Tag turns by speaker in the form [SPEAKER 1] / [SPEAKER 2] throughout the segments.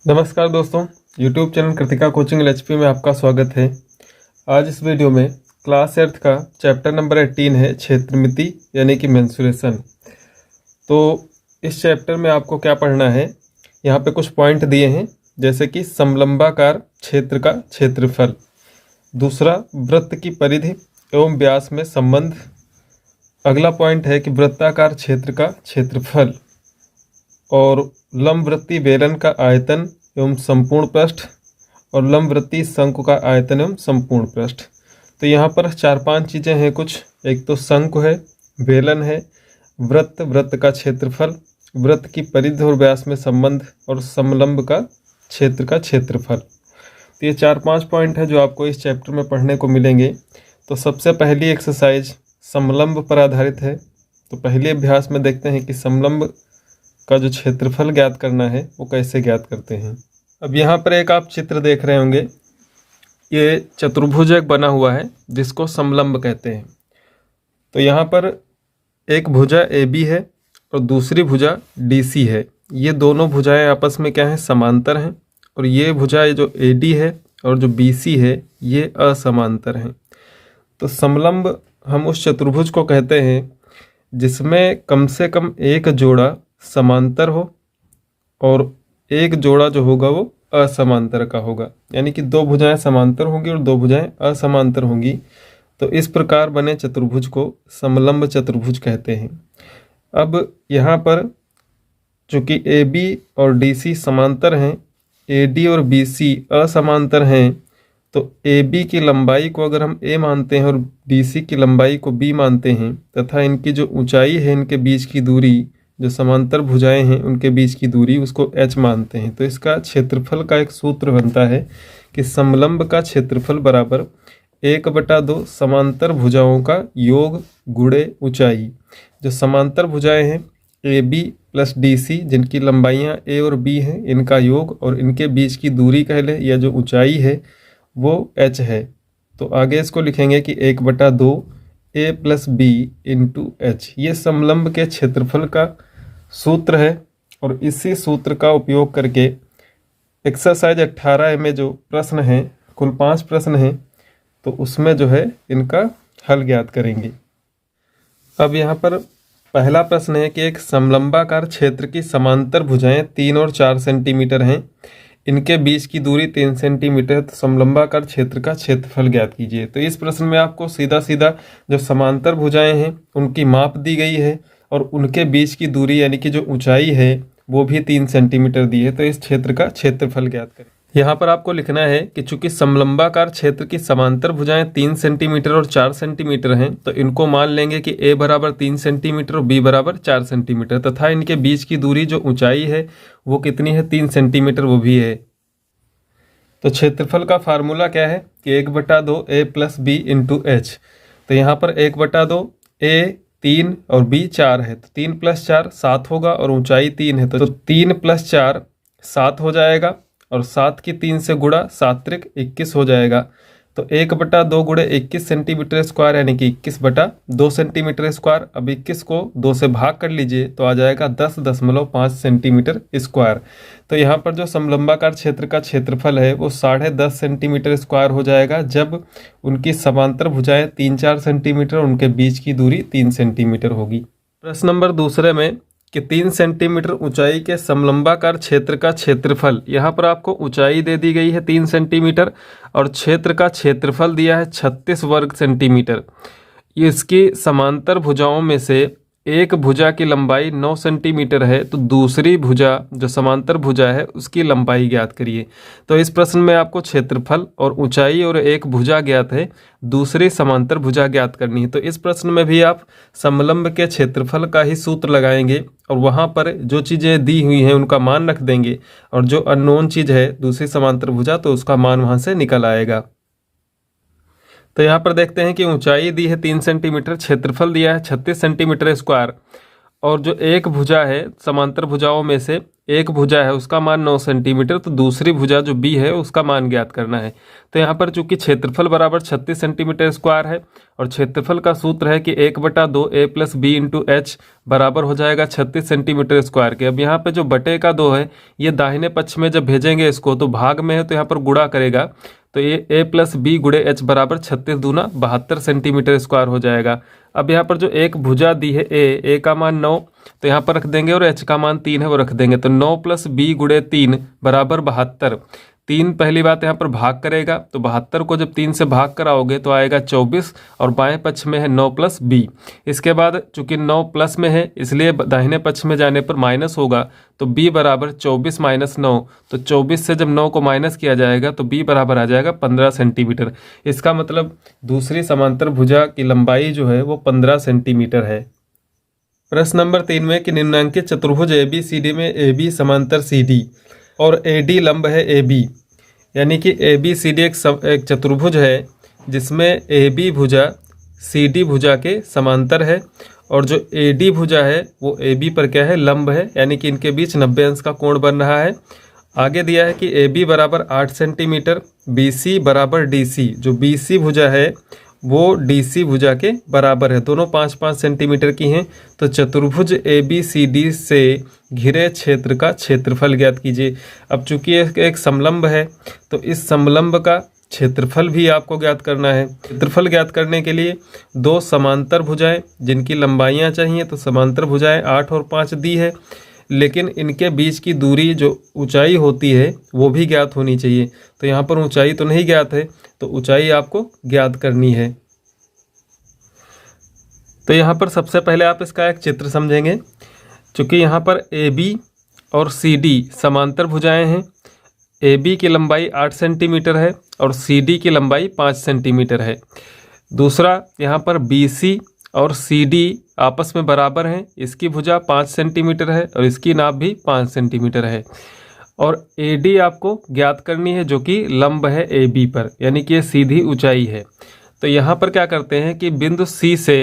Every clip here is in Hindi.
[SPEAKER 1] नमस्कार दोस्तों, YouTube channel Kritika coaching LHP में आपका स्वागत है। आज इस वीडियो में क्लास 8 का चैप्टर नंबर 18 है क्षेत्रमिति यानी कि मेंसुरेशन। तो इस चैप्टर में आपको क्या पढ़ना है, यहाँ पे कुछ पॉइंट दिए हैं जैसे कि समलंबाकार क्षेत्र का क्षेत्रफल, दूसरा वृत्त की परिधि एवं व्यास में संबंध, अगला पॉइंट है कि वृत्ताकार क्षेत्र का क्षेत्रफल और लंबवृत्तीय बेलन का आयतन एवं संपूर्ण पृष्ठ और लंबवृत्तीय शंकु का आयतन एवं संपूर्ण पृष्ठ। तो यहाँ पर 4-5 चीज़ें हैं कुछ। एक तो शंकु है, बेलन है, वृत्त का क्षेत्रफल, वृत्त की परिधि और व्यास में संबंध और समलंब का क्षेत्र का क्षेत्रफल। तो ये 4-5 पॉइंट है जो आपको इस चैप्टर में पढ़ने को मिलेंगे। तो सबसे पहली एक्सरसाइज समलंब पर आधारित है। तो पहले अभ्यास में देखते हैं कि समलंब का जो क्षेत्रफल ज्ञात करना है वो कैसे ज्ञात करते हैं। अब यहाँ पर एक आप चित्र देख रहे होंगे, ये चतुर्भुज एक बना हुआ है जिसको समलंब कहते हैं। तो यहाँ पर एक भुजा AB है और दूसरी भुजा DC है। ये दोनों भुजाएं आपस में क्या हैं, समांतर हैं। और ये भुजा जो AD है और जो BC है ये असमांतर हैं। तो समलंब हम उस चतुर्भुज को कहते हैं जिसमें कम से कम एक जोड़ा समांतर हो और एक जोड़ा जो होगा वो असमांतर का होगा, यानी कि दो भुजाएं समांतर होंगी और दो भुजाएं असमांतर होंगी। तो इस प्रकार बने चतुर्भुज को समलंब चतुर्भुज कहते हैं। अब यहाँ पर चूंकि AB और DC समांतर हैं, AD और BC असमांतर हैं, तो AB की लंबाई को अगर हम A मानते हैं और BC की लंबाई को B मानते हैं तथा इनकी जो ऊंचाई है, इनके बीच की दूरी, जो समांतर भुजाएं हैं उनके बीच की दूरी, उसको h मानते हैं। तो इसका क्षेत्रफल का एक सूत्र बनता है कि समलंब का क्षेत्रफल बराबर 1/2 समांतर भुजाओं का योग गुणे ऊंचाई। जो समांतर भुजाएं हैं AB प्लस DC, जिनकी लंबाइयां A और B हैं, इनका योग और इनके बीच की दूरी कह लें या जो ऊंचाई है वो h है। तो आगे इसको लिखेंगे कि 1/2 A plus B into h। ये समलंब के क्षेत्रफल का सूत्र है। और इसी सूत्र का उपयोग करके एक्सरसाइज 18 में जो प्रश्न हैं, कुल 5 प्रश्न हैं, तो उसमें जो है इनका हल ज्ञात करेंगे। अब यहाँ पर पहला प्रश्न है कि एक समलंबाकार क्षेत्र की समांतर भुजाएं 3 और 4 सेंटीमीटर हैं, इनके बीच की दूरी 3 सेंटीमीटर, तो समलंबाकार क्षेत्र का क्षेत्रफल ज्ञात कीजिए। तो इस प्रश्न में आपको सीधा सीधा जो समांतर भुजाएं हैं उनकी माप दी गई है और उनके बीच की दूरी यानी कि जो ऊंचाई है वो भी 3 सेंटीमीटर दी है। तो इस क्षेत्र का क्षेत्रफल ज्ञात करें। यहाँ पर आपको लिखना है कि चूंकि समलंबाकार क्षेत्र की समांतर भुजाएं 3 सेंटीमीटर और 4 सेंटीमीटर हैं, तो इनको मान लेंगे कि A बराबर 3 सेंटीमीटर और B बराबर 4 सेंटीमीटर, तथा इनके बीच की दूरी जो ऊंचाई है वो कितनी है, 3 सेंटीमीटर वो भी है। तो क्षेत्रफल का फार्मूला क्या है कि 1/2 A plus B into H। तो यहाँ पर 1/2 A 3 और B 4 है, तो 3 + 4 7 होगा और ऊंचाई 3 है, तो 3 + 4 7 हो जाएगा और 7 की 3 से गुणा 7 त्रिक 21 हो जाएगा। तो 1/2 गुणे 21 सेंटीमीटर स्क्वायर यानी कि 21/2 सेंटीमीटर स्क्वायर। अब 21 को 2 से भाग कर लीजिए तो आ जाएगा 10.5 सेंटीमीटर स्क्वायर। तो यहाँ पर जो समलंबाकार क्षेत्र का क्षेत्रफल है वो 10.5 सेंटीमीटर स्क्वायर हो जाएगा जब उनकी समांतर भुजाएं 3-4 सेंटीमीटर, उनके बीच की दूरी 3 सेंटीमीटर होगी। प्रश्न नंबर दूसरे में कि 3 सेंटीमीटर ऊंचाई के समलंबाकार क्षेत्र का क्षेत्रफल, यहाँ पर आपको ऊंचाई दे दी गई है 3 सेंटीमीटर और क्षेत्र का क्षेत्रफल दिया है 36 वर्ग सेंटीमीटर। इसकी समांतर भुजाओं में से एक भुजा की लंबाई 9 सेंटीमीटर है, तो दूसरी भुजा जो समांतर भुजा है उसकी लंबाई ज्ञात करिए। तो इस प्रश्न में आपको क्षेत्रफल और ऊंचाई और एक भुजा ज्ञात है, दूसरी समांतर भुजा ज्ञात करनी है। तो इस प्रश्न में भी आप समलंब के क्षेत्रफल का ही सूत्र लगाएंगे और वहाँ पर जो चीज़ें दी हुई हैं उनका मान रख देंगे और जो अननोन चीज़ है दूसरी समांतर भुजा, तो उसका मान वहाँ से निकल आएगा। तो यहाँ पर देखते हैं कि ऊंचाई दी है 3 सेंटीमीटर, क्षेत्रफल दिया है 36 सेंटीमीटर स्क्वायर और जो एक भुजा है समांतर भुजाओं में से एक भुजा है उसका मान 9 सेंटीमीटर, तो दूसरी भुजा जो बी है उसका मान ज्ञात करना है। तो यहाँ पर चूंकि क्षेत्रफल बराबर 36 सेंटीमीटर स्क्वायर है और क्षेत्रफल का सूत्र है कि 1/2 a plus B into H बराबर हो जाएगा 36 सेंटीमीटर स्क्वायर के। अब यहाँ पे जो बटे का 2 है ये दाहिने पक्ष में जब भेजेंगे इसको तो भाग में है तो यहाँ पर गुणा करेगा, तो ये a प्लस बी गुणे एच बराबर 36 दूना 72 सेंटीमीटर स्क्वायर हो जाएगा। अब यहाँ पर जो एक भुजा दी है ए का मान 9 तो यहाँ पर रख देंगे और एच का मान 3 है वो रख देंगे, तो 9 प्लस बी गुणे 3 बराबर 72। 3 पहली बात यहाँ पर भाग करेगा, तो 72 को जब 3 से भाग कराओगे तो आएगा 24 और बाएं पक्ष में है 9 प्लस बी। इसके बाद चूंकि 9 प्लस में है इसलिए दाहिने पक्ष में जाने पर माइनस होगा, तो b बराबर 24 माइनस 9, तो 24 से जब 9 को माइनस किया जाएगा तो b बराबर आ जाएगा 15 सेंटीमीटर। इसका मतलब दूसरी समांतर भुजा की लंबाई जो है वो 15 सेंटीमीटर है। प्रश्न नंबर 3 में कि निम्नांकित चतुर्भुज ABCD में AB समांतर CD और AD लंब है AB, यानी कि ABCD एक चतुर्भुज है जिसमें AB भुजा CD भुजा के समांतर है और जो AD भुजा है वो AB पर क्या है, लंब है, यानी कि इनके बीच 90 अंश का कोण बन रहा है। आगे दिया है कि AB बराबर 8 सेंटीमीटर, BC बराबर DC, जो BC भुजा है वो DC भुजा के बराबर है, दोनों 5-5 सेंटीमीटर की हैं। तो चतुर्भुज ABCD से घिरे क्षेत्र का क्षेत्रफल ज्ञात कीजिए। अब चूंकि एक समलंब है तो इस समलंब का क्षेत्रफल भी आपको ज्ञात करना है। क्षेत्रफल ज्ञात करने के लिए दो समांतर भुजाएं जिनकी लंबाइयां चाहिए, तो समांतर भुजाएं 8 और 5 दी है, लेकिन इनके बीच की दूरी जो ऊंचाई होती है वो भी ज्ञात होनी चाहिए। तो यहाँ पर ऊंचाई तो नहीं ज्ञात है, तो ऊंचाई आपको ज्ञात करनी है। तो यहाँ पर सबसे पहले आप इसका एक चित्र समझेंगे। चूँकि यहाँ पर AB और CD समांतर भुजाएं हैं, AB की लंबाई 8 सेंटीमीटर है और CD की लंबाई 5 सेंटीमीटर है। दूसरा यहाँ पर BC और CD आपस में बराबर हैं, इसकी भुजा 5 सेंटीमीटर है और इसकी नाप भी 5 सेंटीमीटर है। और AD आपको ज्ञात करनी है जो कि लंब है AB पर, यानी कि ये सीधी ऊंचाई है। तो यहाँ पर क्या करते हैं कि बिंदु C से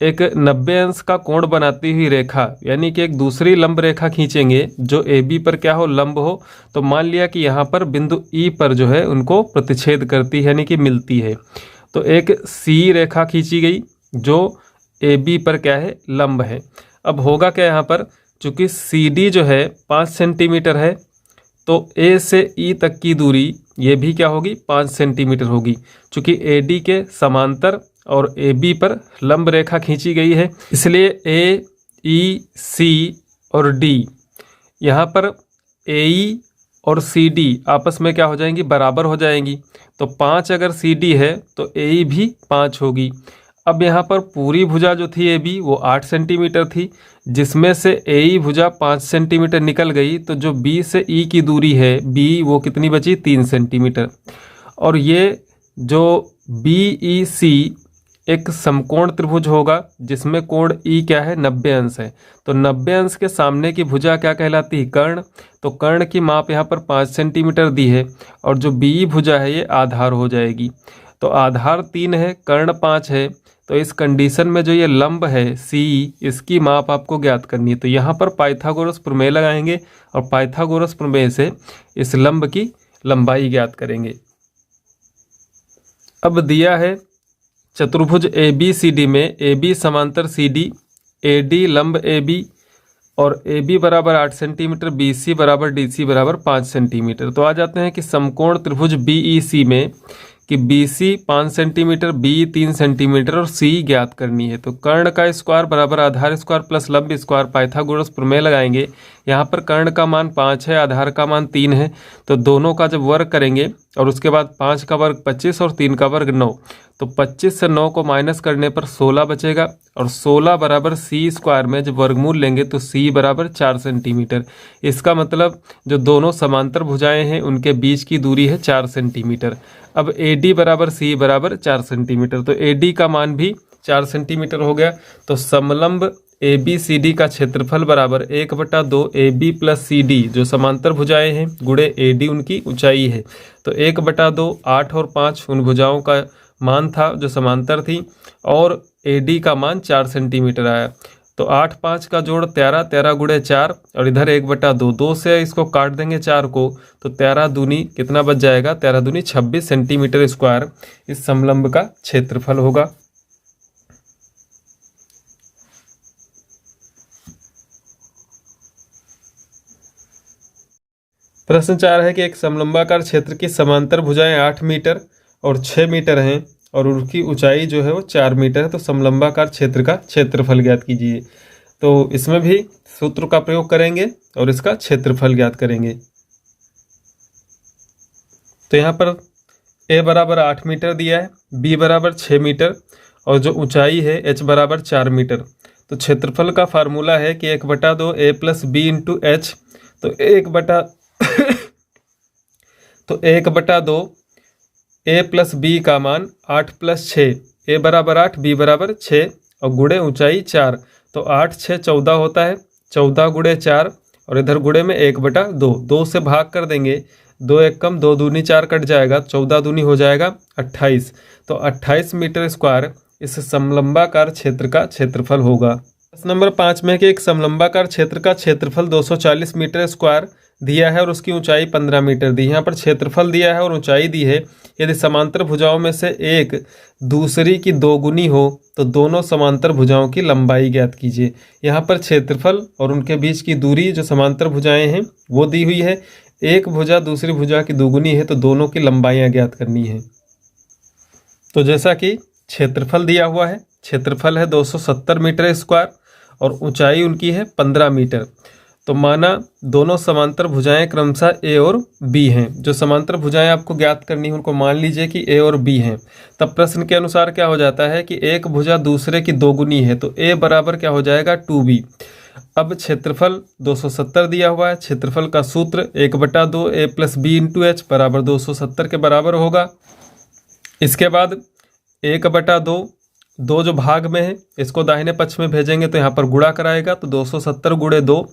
[SPEAKER 1] एक 90 अंश का कोण बनाती हुई रेखा, यानी कि एक दूसरी लंब रेखा खींचेंगे जो AB पर क्या हो, लंब हो। तो मान लिया कि यहाँ पर बिंदु E पर जो है उनको प्रतिच्छेद करती है, यानी कि मिलती है। तो एक C रेखा खींची गई जो AB पर क्या है, लंब है। अब होगा क्या यहाँ पर, चूँकि CD जो है 5 सेंटीमीटर है तो A से E तक की दूरी ये भी क्या होगी, 5 सेंटीमीटर होगी। चूँकि AD के समांतर और AB पर लंब रेखा खींची गई है, इसलिए A, E, C और D यहाँ पर AE और CD आपस में क्या हो जाएंगी, बराबर हो जाएंगी। तो 5 अगर CD है तो AE भी 5 होगी। अब यहाँ पर पूरी भुजा जो थी AB वो 8 सेंटीमीटर थी, जिसमें से AE भुजा 5 सेंटीमीटर निकल गई, तो जो B से E की दूरी है B वो कितनी बची, 3 सेंटीमीटर। और ये जो BEC एक समकोण त्रिभुज होगा जिसमें कोण E क्या है, 90 अंश है। तो 90 अंश के सामने की भुजा क्या कहलाती है, कर्ण। तो कर्ण की माप यहाँ पर 5 सेंटीमीटर दी है और जो BE भुजा है ये आधार हो जाएगी। तो आधार 3 है, कर्ण 5 है, तो इस कंडीशन में जो ये लंब है CE इसकी माप आपको ज्ञात करनी है। तो यहाँ पर पाइथागोरस प्रमेय लगाएंगे और पाइथागोरस प्रमेय से इस लंब की लंबाई ज्ञात करेंगे। अब दिया है चतुर्भुज ABCD में AB समांतर CD, AD लंब AB और AB बराबर 8 सेंटीमीटर, BC बराबर DC बराबर 5 सेंटीमीटर। तो आ जाते हैं कि समकोण त्रिभुज BEC में कि BC 5 सेंटीमीटर, BE 3 सेंटीमीटर और CE ज्ञात करनी है। तो कर्ण का स्क्वायर बराबर आधार स्क्वायर प्लस लंब स्क्वायर, पाइथागोरस प्रमेय लगाएंगे। यहाँ पर कर्ण का मान 5 है, आधार का मान 3 है, तो दोनों का जब वर्ग करेंगे और उसके बाद 5 का वर्ग 25 और 3 का वर्ग 9, तो 25 से 9 को माइनस करने पर 16 बचेगा और 16 बराबर C स्क्वायर में जब वर्गमूल लेंगे तो C बराबर 4 सेंटीमीटर। इसका मतलब जो दोनों समांतर भुजाएं हैं उनके बीच की दूरी है 4 सेंटीमीटर। अब AD बराबर C बराबर 4 सेंटीमीटर, तो AD का मान भी 4 सेंटीमीटर हो गया। तो समलंब ABCD का क्षेत्रफल बराबर 1/2 AB प्लस CD जो समांतर भुजाएं हैं गुणे AD उनकी ऊंचाई है। तो 1/2 8 और 5 उन भुजाओं का मान था जो समांतर थी और AD का मान 4 सेंटीमीटर आया। तो 8 5 का जोड़ 13, 13 गुणे 4 और इधर 1/2, 2 से इसको काट देंगे 4 को, तो 13 दूनी कितना बच जाएगा, 13 दूनी 26 सेंटीमीटर स्क्वायर इस समलंब का क्षेत्रफल होगा। प्रश्न 4 है कि एक समलंबाकार क्षेत्र की समांतर भुजाएं 8 मीटर और 6 मीटर हैं और उनकी ऊंचाई जो है वो 4 मीटर है, तो समलंबाकार क्षेत्र का क्षेत्रफल ज्ञात कीजिए। तो इसमें भी सूत्र का प्रयोग करेंगे और इसका क्षेत्रफल ज्ञात करेंगे। तो यहाँ पर a बराबर 8 मीटर दिया है, b बराबर 6 मीटर और जो ऊंचाई है h बराबर 4 मीटर। तो क्षेत्रफल का फार्मूला है कि 1/2 a plus B into H. तो 1/2 a प्लस बी का मान 8 प्लस 6, a बराबर 8 b बराबर 6 और गुणे ऊंचाई 4। तो 8 6 14 होता है, 14 गुणे 4 और इधर गुणे में 1/2, 2 से भाग कर देंगे, 2 1 कम 2 दूनी 4 कट जाएगा, 14 दूनी हो जाएगा 28। तो 28 मीटर स्क्वायर इस समलंबाकार क्षेत्र का क्षेत्रफल होगा। प्रश्न नंबर 5 में कि एक समलंबाकार क्षेत्र का क्षेत्रफल 240 मीटर स्क्वायर दिया है और उसकी ऊंचाई 15 मीटर दी है। यहाँ पर क्षेत्रफल दिया है और ऊंचाई दी है। यदि समांतर भुजाओं में से एक दूसरी की दोगुनी हो तो दोनों समांतर भुजाओं की लंबाई ज्ञात कीजिए। यहाँ पर क्षेत्रफल और उनके बीच की दूरी जो समांतर भुजाएं हैं वो दी हुई है। एक भुजा दूसरी भुजा की दोगुनी है तो दोनों की लंबाइयाँ ज्ञात करनी है। तो जैसा कि क्षेत्रफल दिया हुआ है, क्षेत्रफल है 270 मीटर स्क्वायर और ऊंचाई उनकी है 15 मीटर। तो माना दोनों समांतर भुजाएं क्रमशः ए और बी हैं। जो समांतर भुजाएं आपको ज्ञात करनी है उनको मान लीजिए कि ए और बी हैं। तब प्रश्न के अनुसार क्या हो जाता है कि एक भुजा दूसरे की दोगुनी है, तो ए बराबर क्या हो जाएगा 2b। अब क्षेत्रफल 270 दिया हुआ है, क्षेत्रफल का सूत्र 1/2 a plus B into H बराबर 270 के बराबर होगा। इसके बाद 1/2, 2 जो भाग में है इसको दाहिने पक्ष में भेजेंगे तो यहाँ पर गुणा कराएगा, तो 270 गुणे 2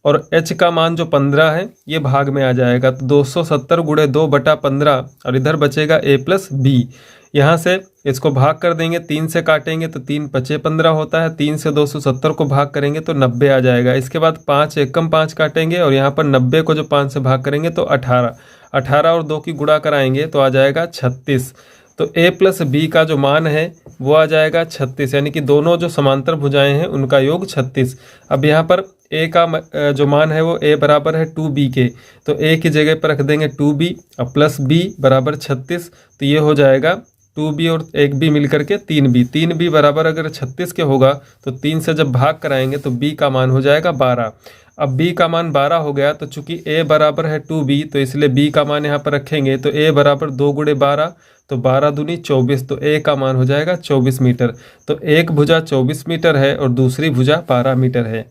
[SPEAKER 1] और h का मान जो 15 है ये भाग में आ जाएगा, तो 270 गुणे 2/15 और इधर बचेगा a प्लस बी। यहाँ से इसको भाग कर देंगे, 3 से काटेंगे तो 3 5 15 होता है, 3 से 270 को भाग करेंगे तो 90 आ जाएगा। इसके बाद 5 एकम 5 काटेंगे और यहाँ पर 90 को जो 5 से भाग करेंगे तो 18 और 2 की गुणा कराएंगे तो आ जाएगा 36। तो a प्लस बी का जो मान है वो आ जाएगा 36, यानी कि दोनों जो समांतर भुजाएं हैं उनका योग 36। अब यहाँ पर a का जो मान है वो a बराबर है 2b के, तो a की जगह पर रख देंगे 2b और प्लस b बराबर 36। तो ये हो जाएगा 2b और 1b मिलकर के 3b। 3b बराबर अगर 36 के होगा तो 3 से जब भाग कराएंगे तो b का मान हो जाएगा 12। अब b का मान 12 हो गया, तो चूंकि a बराबर है 2b तो इसलिए b का मान यहाँ पर रखेंगे, तो a बराबर 2 गुणे 12, तो 12 दूनी 24, तो a का मान हो जाएगा 24 मीटर। तो एक भुजा 24 मीटर है और दूसरी भुजा 12 मीटर है।